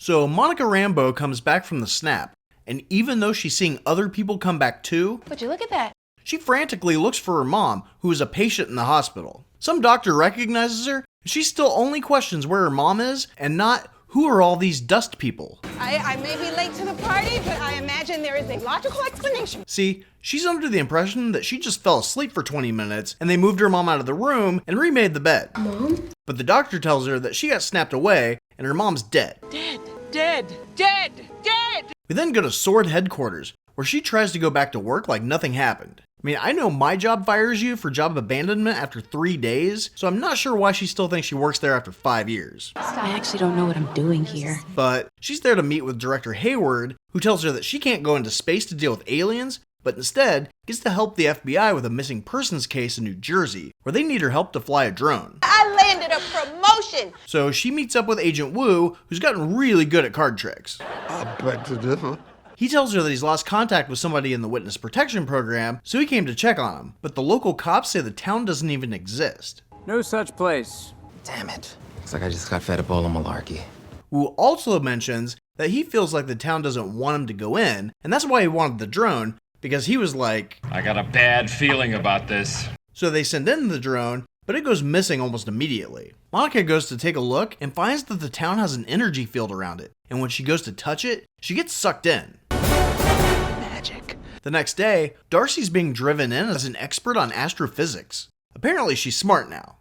So Monica Rambeau comes back from the snap, and even though she's seeing other people come back too, would you look at that? She frantically looks for her mom, who is a patient in the hospital. Some doctor recognizes her, and she still only questions where her mom is, and not who are all these dust people. I may be late to the party, but I imagine there is a logical explanation. See, she's under the impression that she just fell asleep for 20 minutes, and they moved her mom out of the room and remade the bed. Mom? But the doctor tells her that she got snapped away, and her mom's dead. Dead. We then go to Sword headquarters, where she tries to go back to work like nothing happened. I mean, I know my job fires you for job abandonment after 3 days, so I'm not sure why she still thinks she works there after 5 years. I actually don't know what I'm doing here. But she's there to meet with Director Hayward, who tells her that she can't go into space to deal with aliens, but instead gets to help the FBI with a missing persons case in New Jersey, where they need her help to fly a drone. I landed a promotion. So she meets up with Agent Wu, who's gotten really good at card tricks. I beg to differ. He tells her that he's lost contact with somebody in the witness protection program, so he came to check on him. But the local cops say the town doesn't even exist. No such place. Damn it. Looks like I just got fed up all the malarkey. Wu also mentions that he feels like the town doesn't want him to go in, and that's why he wanted the drone, because he was like, I got a bad feeling about this. So they send in the drone, but it goes missing almost immediately. Monica goes to take a look and finds that the town has an energy field around it, and when she goes to touch it, she gets sucked in. Magic. The next day, Darcy's being driven in as an expert on astrophysics. Apparently she's smart now.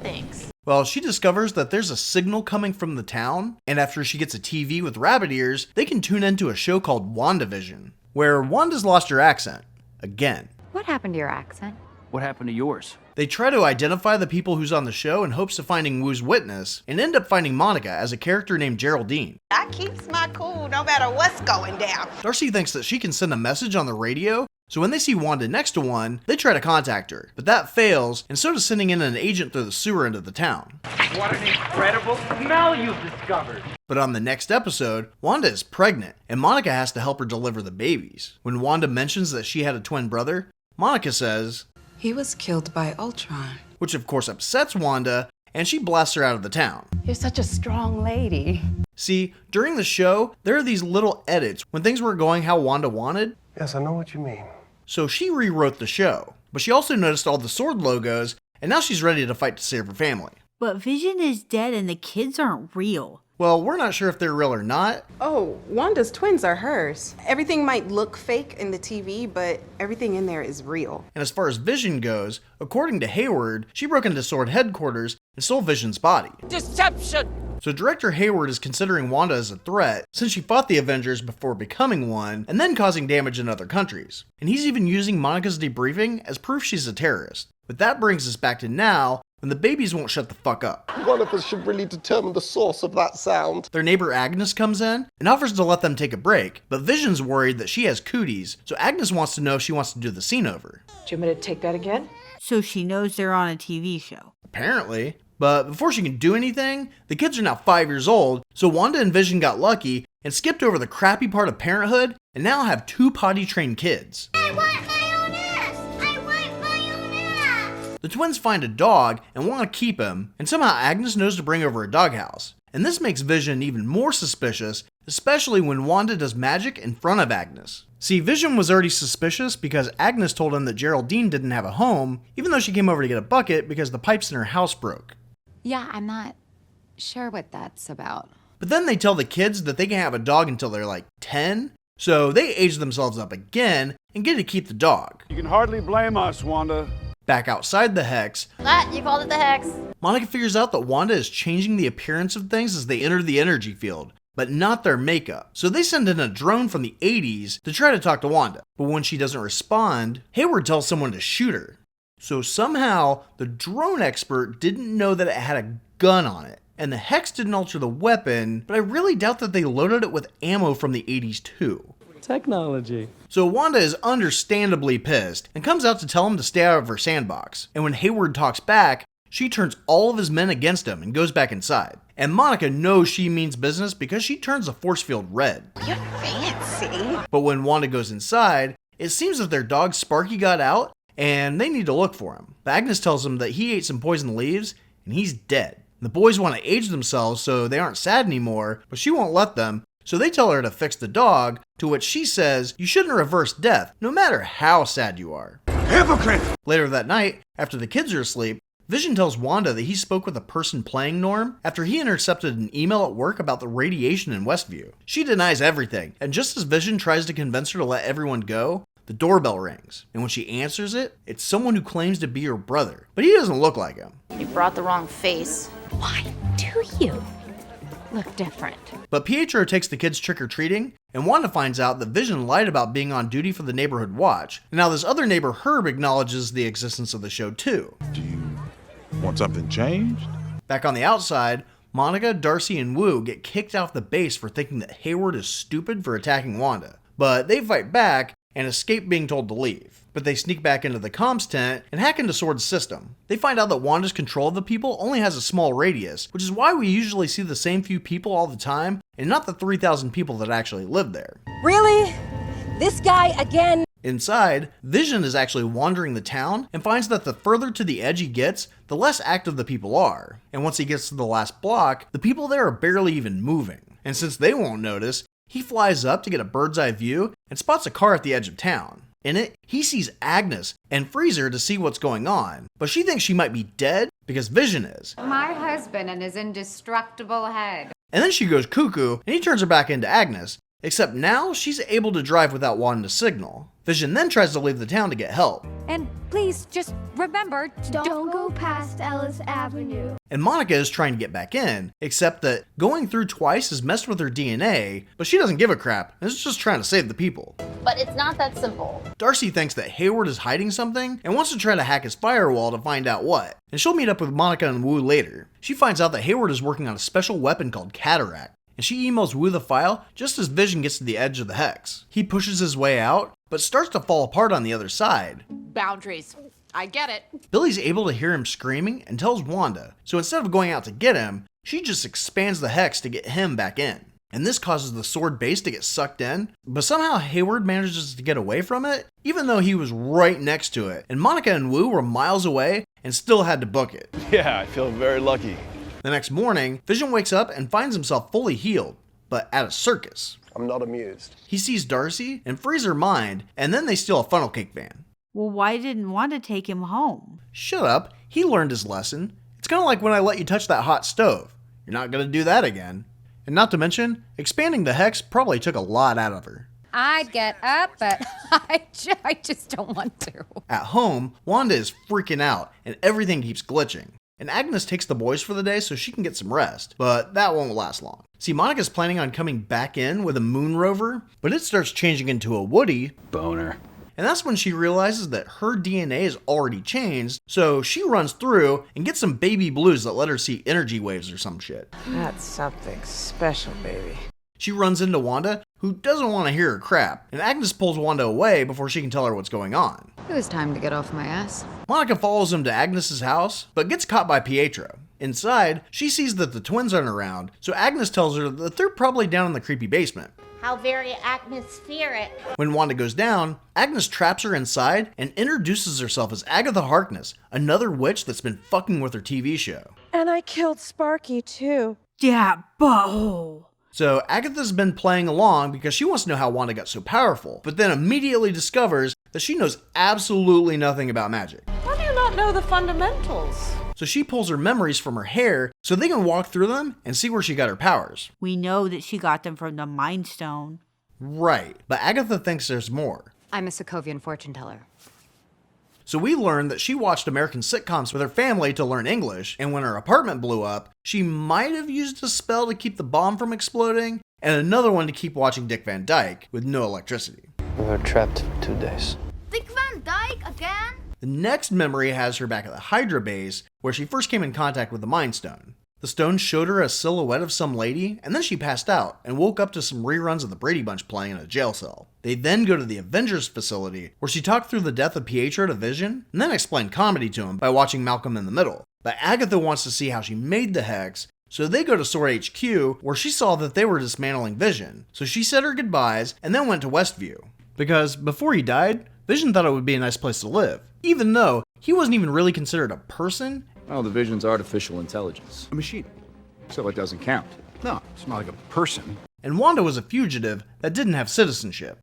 Thanks. Well, she discovers that there's a signal coming from the town, and after she gets a TV with rabbit ears, they can tune into a show called WandaVision, where Wanda's lost her accent. Again. What happened to your accent? What happened to yours? They try to identify the people who's on the show in hopes of finding Wu's witness, and end up finding Monica as a character named Geraldine. I keeps my cool no matter what's going down. Darcy thinks that she can send a message on the radio, so when they see Wanda next to one, they try to contact her. But that fails, and so does sending in an agent through the sewer into the town. What an incredible smell you've discovered. But on the next episode, Wanda is pregnant, and Monica has to help her deliver the babies. When Wanda mentions that she had a twin brother, Monica says, "He was killed by Ultron." Which of course upsets Wanda, and she blasts her out of the town. You're such a strong lady. See, during the show, there are these little edits when things weren't going how Wanda wanted. Yes, I know what you mean. So she rewrote the show, but she also noticed all the sword logos, and now she's ready to fight to save her family. But Vision is dead and the kids aren't real. Well, we're not sure if they're real or not. Oh, Wanda's twins are hers. Everything might look fake in the TV, but everything in there is real. And as far as Vision goes, according to Hayward, she broke into Sword headquarters and stole Vision's body. Deception. So Director Hayward is considering Wanda as a threat since she fought the Avengers before becoming one and then causing damage in other countries. And he's even using Monica's debriefing as proof she's a terrorist. But that brings us back to now, when the babies won't shut the fuck up. One of us should really determine the source of that sound. Their neighbor Agnes comes in and offers to let them take a break, but Vision's worried that she has cooties, so Agnes wants to know if she wants to do the scene over. Do you want me to take that again? So she knows they're on a TV show. Apparently. But before she can do anything, the kids are now 5 years old, so Wanda and Vision got lucky and skipped over the crappy part of parenthood and now have 2 potty-trained kids. I want my own ass! I want my own ass! The twins find a dog and want to keep him, and somehow Agnes knows to bring over a doghouse. And this makes Vision even more suspicious, especially when Wanda does magic in front of Agnes. See, Vision was already suspicious because Agnes told him that Geraldine didn't have a home, even though she came over to get a bucket because the pipes in her house broke. Yeah, I'm not sure what that's about. But then they tell the kids that they can have a dog until they're like 10, so they age themselves up again and get to keep the dog. You can hardly blame us, Wanda. Back outside the Hex, You called it the Hex. Monica figures out that Wanda is changing the appearance of things as they enter the energy field, but not their makeup. So they send in a drone from the 80s to try to talk to Wanda. But when she doesn't respond, Hayward tells someone to shoot her. So somehow, the drone expert didn't know that it had a gun on it. And the Hex didn't alter the weapon, but I really doubt that they loaded it with ammo from the 80s too. Technology. So Wanda is understandably pissed and comes out to tell him to stay out of her sandbox. And when Hayward talks back, she turns all of his men against him and goes back inside. And Monica knows she means business because she turns the force field red. You're fancy. But when Wanda goes inside, it seems that their dog Sparky got out and they need to look for him. But Agnes tells him that he ate some poison leaves and he's dead. The boys want to age themselves so they aren't sad anymore, but she won't let them, so they tell her to fix the dog, to which she says you shouldn't reverse death, no matter how sad you are. Hypocrite! Later that night, after the kids are asleep, Vision tells Wanda that he spoke with a person playing Norm after he intercepted an email at work about the radiation in Westview. She denies everything, and just as Vision tries to convince her to let everyone go, the doorbell rings, and when she answers it, it's someone who claims to be her brother, but he doesn't look like him. You brought the wrong face. Why do you look different? But Pietro takes the kids trick-or-treating, and Wanda finds out that Vision lied about being on duty for the neighborhood watch, and now this other neighbor Herb acknowledges the existence of the show too. Do you want something changed? Back on the outside, Monica, Darcy, and Wu get kicked off the base for thinking that Hayward is stupid for attacking Wanda, but they fight back and escape being told to leave. But they sneak back into the comms tent and hack into Sword's system. They find out that Wanda's control of the people only has a small radius, which is why we usually see the same few people all the time, and not the 3,000 people that actually live there. Really? This guy again? Inside, Vision is actually wandering the town and finds that the further to the edge he gets, the less active the people are. And once he gets to the last block, the people there are barely even moving. And since they won't notice, he flies up to get a bird's eye view and spots a car at the edge of town. In it, he sees Agnes and frees her to see what's going on, but she thinks she might be dead because Vision is. My husband and his indestructible head. And then she goes cuckoo and he turns her back into Agnes, except now she's able to drive without Wanda's signal. Vision then tries to leave the town to get help. And please, just remember, Don't go past Ellis Avenue. And Monica is trying to get back in, except that going through twice has messed with her DNA, but she doesn't give a crap and is just trying to save the people. But it's not that simple. Darcy thinks that Hayward is hiding something and wants to try to hack his firewall to find out what, and she'll meet up with Monica and Wu later. She finds out that Hayward is working on a special weapon called Cataract, and she emails Wu the file just as Vision gets to the edge of the hex. He pushes his way out, but starts to fall apart on the other side. Boundaries. I get it. Billy's able to hear him screaming and tells Wanda, so instead of going out to get him, she just expands the hex to get him back in. And this causes the Sword base to get sucked in, but somehow Hayward manages to get away from it, even though he was right next to it, and Monica and Wu were miles away and still had to book it. Yeah, I feel very lucky. The next morning, Vision wakes up and finds himself fully healed, but at a circus. I'm not amused. He sees Darcy and frees her mind, and then they steal a funnel cake van. Well, why didn't Wanda take him home? Shut up, he learned his lesson. It's kind of like when I let you touch that hot stove. You're not going to do that again. And not to mention, expanding the hex probably took a lot out of her. I'd get up, but I just don't want to. At home, Wanda is freaking out, and everything keeps glitching. And Agnes takes the boys for the day so she can get some rest, but that won't last long. See, Monica's planning on coming back in with a moon rover, but it starts changing into a Woody. Boner. And that's when she realizes that her DNA is already changed, so she runs through and gets some baby blues that let her see energy waves or some shit. That's something special, baby. She runs into Wanda, who doesn't want to hear her crap, and Agnes pulls Wanda away before she can tell her what's going on. It was time to get off my ass. Monica follows him to Agnes's house, but gets caught by Pietro. Inside, she sees that the twins aren't around, so Agnes tells her that they're probably down in the creepy basement. How very atmospheric. When Wanda goes down, Agnes traps her inside and introduces herself as Agatha Harkness, another witch that's been fucking with her TV show. And I killed Sparky, too. Yeah, butthole. So Agatha's been playing along because she wants to know how Wanda got so powerful, but then immediately discovers that she knows absolutely nothing about magic. How do you not know the fundamentals? So she pulls her memories from her hair so they can walk through them and see where she got her powers. We know that she got them from the Mind Stone. Right, but Agatha thinks there's more. I'm a Sokovian fortune teller. So we learned that she watched American sitcoms with her family to learn English, and when her apartment blew up, she might have used a spell to keep the bomb from exploding, and another one to keep watching Dick Van Dyke with no electricity. We were trapped for 2 days. Dick Van Dyke again? The next memory has her back at the Hydra base, where she first came in contact with the Mind Stone. The stone showed her a silhouette of some lady, and then she passed out and woke up to some reruns of the Brady Bunch playing in a jail cell. They then go to the Avengers facility, where she talked through the death of Pietro to Vision, and then explained comedy to him by watching Malcolm in the Middle. But Agatha wants to see how she made the hex, so they go to Sword HQ, where she saw that they were dismantling Vision. So she said her goodbyes, and then went to Westview. Because before he died, Vision thought it would be a nice place to live, even though he wasn't even really considered a person, Well, the Vision's artificial intelligence. A machine. So it doesn't count. No, it's not like a person. And Wanda was a fugitive that didn't have citizenship.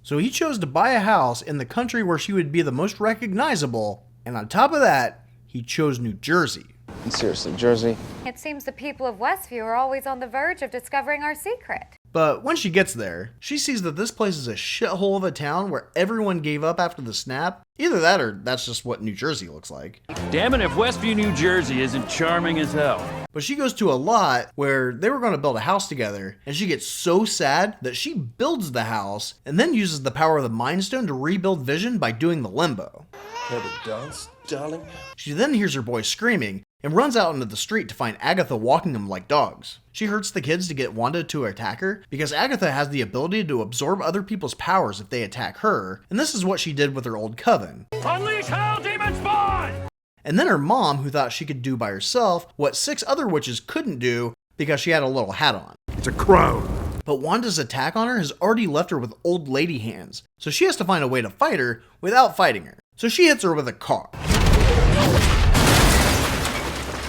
So he chose to buy a house in the country where she would be the most recognizable, and on top of that, he chose New Jersey. Seriously, Jersey? It seems the people of Westview are always on the verge of discovering our secret. But when she gets there, she sees that this place is a shithole of a town where everyone gave up after the snap. Either that or that's just what New Jersey looks like. Damn it if Westview, New Jersey isn't charming as hell. But she goes to a lot where they were going to build a house together, and she gets so sad that she builds the house and then uses the power of the Mind Stone to rebuild Vision by doing the limbo. Have a dance, darling? She then hears her boy screaming and runs out into the street to find Agatha walking them like dogs. She hurts the kids to get Wanda to attack her because Agatha has the ability to absorb other people's powers if they attack her, and this is what she did with her old coven. Unleash hell, demon spawn! And then her mom, who thought she could do by herself what 6 other witches couldn't do because she had a little hat on. It's a crone. But Wanda's attack on her has already left her with old lady hands, so she has to find a way to fight her without fighting her. So she hits her with a car.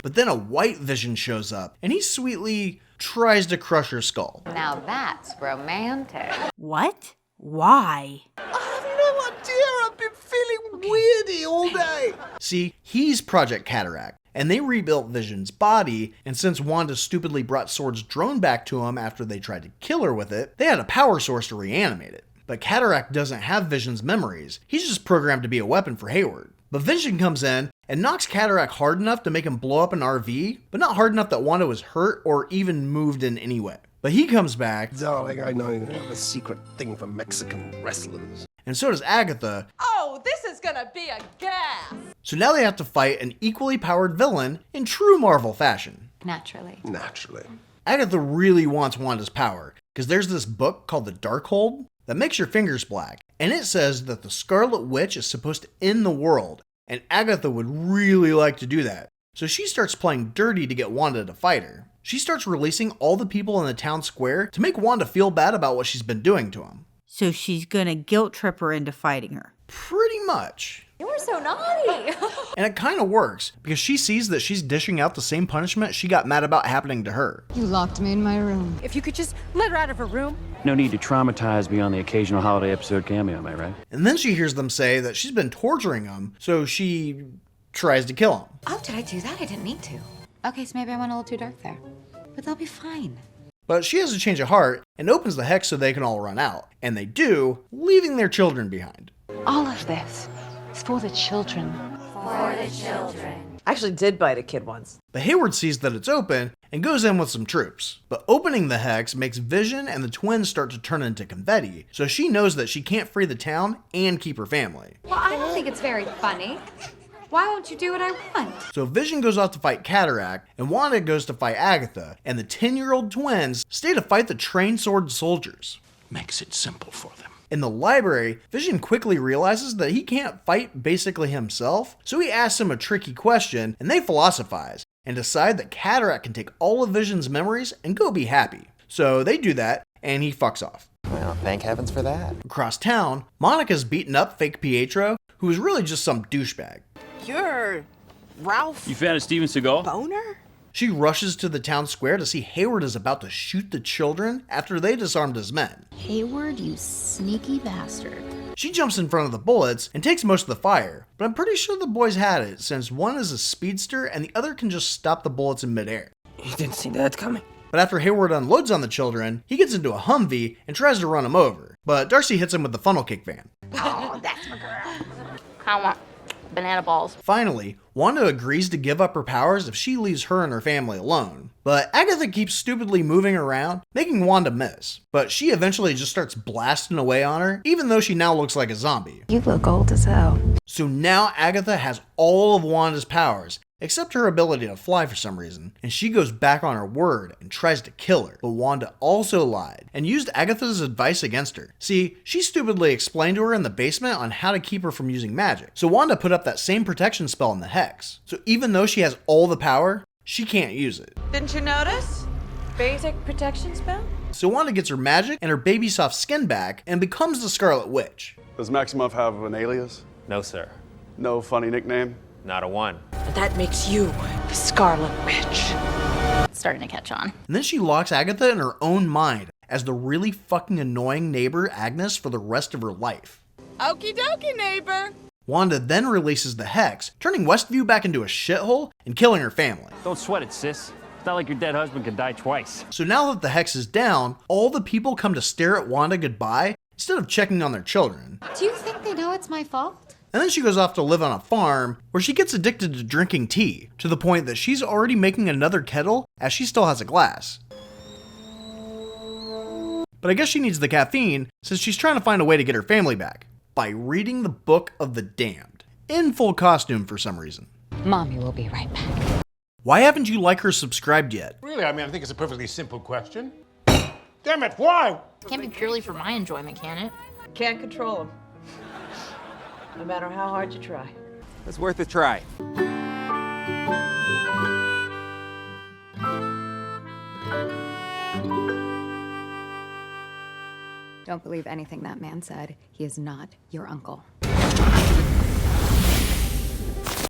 But then a white Vision shows up, and he sweetly tries to crush her skull. Now that's romantic. What? Why? I have no idea. I've been feeling weirdy all day. See, he's Project Cataract, and they rebuilt Vision's body, and since Wanda stupidly brought Sword's drone back to him after they tried to kill her with it, they had a power source to reanimate it. But Cataract doesn't have Vision's memories. He's just programmed to be a weapon for Hayward. But Vision comes in and knocks Cataract hard enough to make him blow up an RV, but not hard enough that Wanda was hurt or even moved in any way. But he comes back. Darling, I know you have a secret thing for Mexican wrestlers. And so does Agatha. Oh, this is gonna be a gas! So now they have to fight an equally powered villain in true Marvel fashion. Naturally. Naturally. Agatha really wants Wanda's power, because there's this book called The Darkhold that makes your fingers black, and it says that the Scarlet Witch is supposed to end the world, and Agatha would really like to do that. So she starts playing dirty to get Wanda to fight her. She starts releasing all the people in the town square to make Wanda feel bad about what she's been doing to him. So she's gonna guilt trip her into fighting her. Pretty much. You were so naughty. And it kind of works, because she sees that she's dishing out the same punishment she got mad about happening to her. You locked me in my room. If you could just let her out of her room. No need to traumatize beyond the occasional holiday episode cameo, am I right? And then she hears them say that she's been torturing him, so she tries to kill him. Oh, did I do that? I didn't need to. Okay, so maybe I went a little too dark there. But they'll be fine. But she has a change of heart and opens the hex so they can all run out. And they do, leaving their children behind. All of this is for the children. For the children. I actually did bite a kid once. But Hayward sees that it's open and goes in with some troops. But opening the hex makes Vision and the twins start to turn into confetti, so she knows that she can't free the town and keep her family. Well, I don't think it's very funny. Why won't you do what I want? So Vision goes off to fight Cataract, and Wanda goes to fight Agatha, and the 10-year-old twins stay to fight the trained sword soldiers. Makes it simple for them. In the library, Vision quickly realizes that he can't fight basically himself, so he asks him a tricky question, and they philosophize, and decide that Cataract can take all of Vision's memories and go be happy. So they do that, and he fucks off. Well, thank heavens for that. Across town, Monica's beaten up fake Pietro, who is really just some douchebag. You're Ralph You found a Steven Seagal? Boner? She rushes to the town square to see Hayward is about to shoot the children after they disarmed his men. Hayward, you sneaky bastard. She jumps in front of the bullets and takes most of the fire, but I'm pretty sure the boys had it since one is a speedster and the other can just stop the bullets in midair. You didn't see that coming. But after Hayward unloads on the children, he gets into a Humvee and tries to run him over, but Darcy hits him with the funnel cake van. Oh, that's my girl. I want banana balls. Finally, Wanda agrees to give up her powers if she leaves her and her family alone. But Agatha keeps stupidly moving around, making Wanda miss. But she eventually just starts blasting away on her, even though she now looks like a zombie. You look old as hell. So now Agatha has all of Wanda's powers, except her ability to fly for some reason, and she goes back on her word and tries to kill her. But Wanda also lied and used Agatha's advice against her. See, she stupidly explained to her in the basement on how to keep her from using magic. So Wanda put up that same protection spell in the hex. So even though she has all the power, she can't use it. Didn't you notice? Basic protection spell? So Wanda gets her magic and her baby soft skin back and becomes the Scarlet Witch. Does Maximoff have an alias? No, sir. No funny nickname? not a 1. And that makes you the Scarlet Witch. It's starting to catch on. And then she locks Agatha in her own mind as the really fucking annoying neighbor Agnes for the rest of her life. Okie dokie, neighbor. Wanda then releases the Hex, turning Westview back into a shithole and killing her family. Don't sweat it, sis. It's not like your dead husband can die twice. So now that the Hex is down, all the people come to stare at Wanda goodbye instead of checking on their children. Do you think they know it's my fault? And then she goes off to live on a farm where she gets addicted to drinking tea, to the point that she's already making another kettle as she still has a glass. But I guess she needs the caffeine since she's trying to find a way to get her family back by reading the Book of the Damned, in full costume for some reason. Mommy will be right back. Why haven't you like her subscribed yet? Really, I mean, I think it's a perfectly simple question. Damn it, why? Can't be purely for my enjoyment, can it? Can't control them. No matter how hard you try. It's worth a try. Don't believe anything that man said. He is not your uncle.